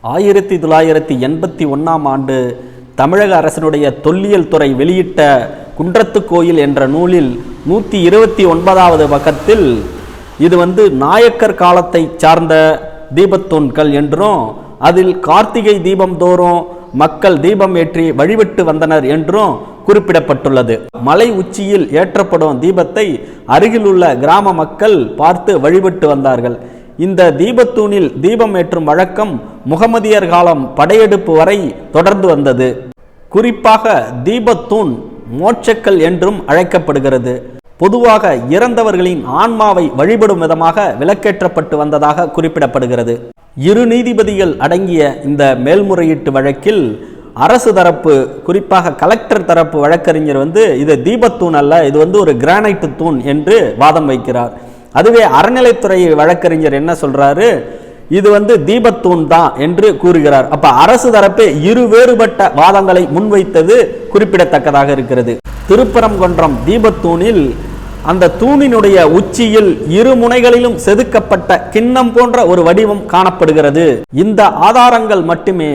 1981ஆம் ஆண்டு தமிழக அரசினுடைய தொல்லியல் துறை வெளியிட்ட குன்றத்து கோயில் என்ற நூலில் 129வது பக்கத்தில் இது நாயக்கர் காலத்தை சார்ந்த தீபத்தூண்கள் என்றும் அதில் கார்த்திகை தீபம் தோறும் மக்கள் தீபம் ஏற்றி வழிபட்டு வந்தனர் என்றும் குறிப்பிடப்பட்டுள்ளது. மலை உச்சியில் ஏற்றப்படும் தீபத்தை அருகிலுள்ள கிராம மக்கள் பார்த்து வழிபட்டு வந்தார்கள். இந்த தீபத்தூணில் தீபம் ஏற்றும் வழக்கம் முகமதியர் காலம் படையெடுப்பு வரை தொடர்ந்து வந்தது. குறிப்பாக தீபத்தூண் மோட்சக்கல் என்றும் அழைக்கப்படுகிறது. பொதுவாக இறந்தவர்களின் ஆன்மாவை வழிபடும் விதமாக விளக்கேற்றப்பட்டு வந்ததாக குறிப்பிடப்படுகிறது. 2 நீதிபதிகள் அடங்கிய இந்த மேல்முறையீட்டு வழக்கில் அரசு தரப்பு, குறிப்பாக கலெக்டர் தரப்பு வழக்கறிஞர் இது தீபத்தூண் அல்ல, இது ஒரு கிரானைட் தூண் என்று வாதம் வைக்கிறார். அதுவே அறநிலைத்துறை வழக்கறிஞர் என்ன சொல்றாரு, இது தீபத்தூண் தான் என்று கூறுகிறார். அப்ப அரசு தரப்பே 2 வேறுபட்ட வாதங்களை முன்வைத்தது குறிப்பிடத்தக்கதாக இருக்கிறது. திருப்பரங்குன்றம் தீபத்தூணில் அந்த தூணினுடைய உச்சியில் 2 முனைகளிலும் செதுக்கப்பட்ட கிண்ணம் போன்ற ஒரு வடிவம் காணப்படுகிறது. இந்த ஆதாரங்கள் மட்டுமே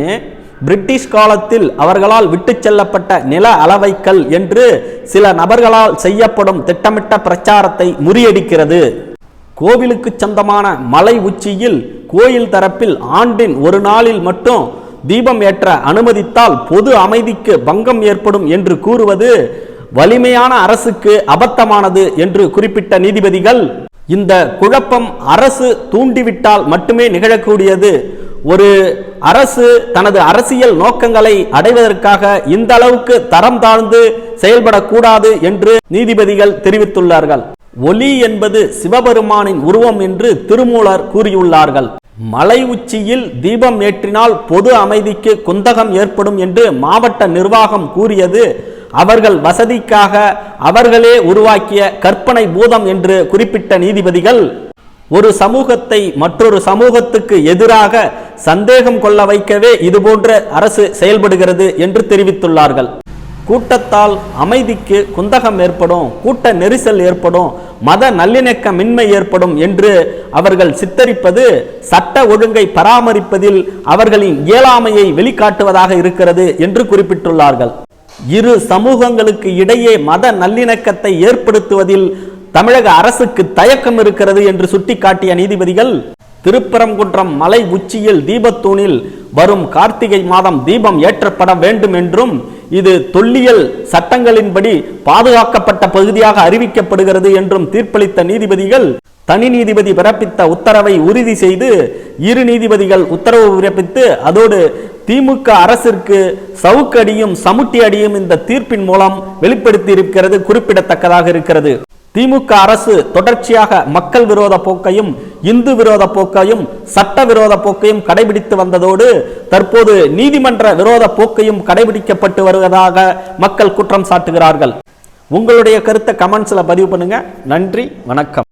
பிரிட்டிஷ் காலத்தில் அவர்களால் விட்டு செல்லப்பட்ட நில அளவைக்கல் என்று சில நபர்களால் செய்யப்படும் திட்டமிட்ட பிரச்சாரத்தை முறியடிக்கிறது. கோவிலுக்கு சொந்தமான மலை உச்சியில் கோயில் தரப்பில் ஆண்டின் ஒரு நாளில் மட்டும் தீபம் ஏற்ற அனுமதித்தால் பொது அமைதிக்கு பங்கம் ஏற்படும் என்று கூறுவது வலிமையான அரசுக்கு அபத்தமானது என்று குறிப்பிட்ட நீதிபதிகள், இந்த குழப்பம் அரசு தூண்டிவிட்டால் மட்டுமே நிகழக்கூடியது. ஒரு அரசு தனது அரசியல் நோக்கங்களை அடைவதற்காக இந்த அளவுக்கு தரம் தாழ்ந்து செயல்படக்கூடாது என்று நீதிபதிகள் தெரிவித்துள்ளார்கள். ஒளி என்பது சிவபெருமானின் உருவம் என்று திருமூலர் கூறியுள்ளார்கள். மலை உச்சியில் தீபம் ஏற்றினால் பொது அமைதிக்கு குந்தகம் ஏற்படும் என்று மாவட்ட நிர்வாகம் கூறியது அவர்கள் வசதிக்காக அவர்களே உருவாக்கிய கற்பனை பூதம் என்று குறிப்பிட்ட நீதிபதிகள், ஒரு சமூகத்தை மற்றொரு சமூகத்துக்கு எதிராக சந்தேகம் கொள்ள வைக்கவே இதுபோன்ற அரசு செயல்படுகிறது என்று தெரிவித்துள்ளார்கள். கூட்டத்தால் அமைதிக்கு குந்தகம் ஏற்படும், கூட்ட நெரிசல் ஏற்படும், மத நல்லிணக்கமின்மை ஏற்படும் என்று அவர்கள் சித்தரிப்பது சட்ட ஒழுங்கை பராமரிப்பதில் அவர்களின் இயலாமையை வெளிக்காட்டுவதாக இருக்கிறது என்று குறிப்பிட்டுள்ளார்கள். 2 சமூகங்களுக்கு இடையே மத நல்லிணக்கத்தை ஏற்படுத்துவதில் தமிழக அரசுக்கு தயக்கம் இருக்கிறது என்று சுட்டிக்காட்டிய நீதிபதிகள், திருப்பரங்குன்றம் மலை உச்சியில் தீபத்தூணில் வரும் கார்த்திகை மாதம் தீபம் ஏற்றப்பட வேண்டும் என்றும் இது தொல்லியல் சட்டங்களின்படி பாதுகாக்கப்பட்ட பகுதியாக அறிவிக்கப்படுகிறது என்றும் தீர்ப்பளித்த நீதிபதிகள் தனி நீதிபதி பிறப்பித்த உத்தரவை உறுதி செய்து 2 நீதிபதிகள் உத்தரவு பிறப்பித்து அதோடு திமுக அரசிற்கு சவுக்கு அடியும் சமுட்டி அடியும் இந்த தீர்ப்பின் மூலம் வெளிப்படுத்தி இருக்கிறது குறிப்பிடத்தக்கதாக இருக்கிறது. திமுக அரசு தொடர்ச்சியாக மக்கள் விரோத போக்கையும் இந்து விரோத போக்கையும் சட்ட விரோத போக்கையும் கடைபிடித்து வந்ததோடு தற்போது நீதிமன்ற விரோத போக்கையும் கடைபிடிக்கப்பட்டு வருவதாக மக்கள் குற்றம் சாட்டுகிறார்கள். உங்களுடைய கருத்தை கமெண்ட்ஸ்ல பதிவு பண்ணுங்க. நன்றி, வணக்கம்.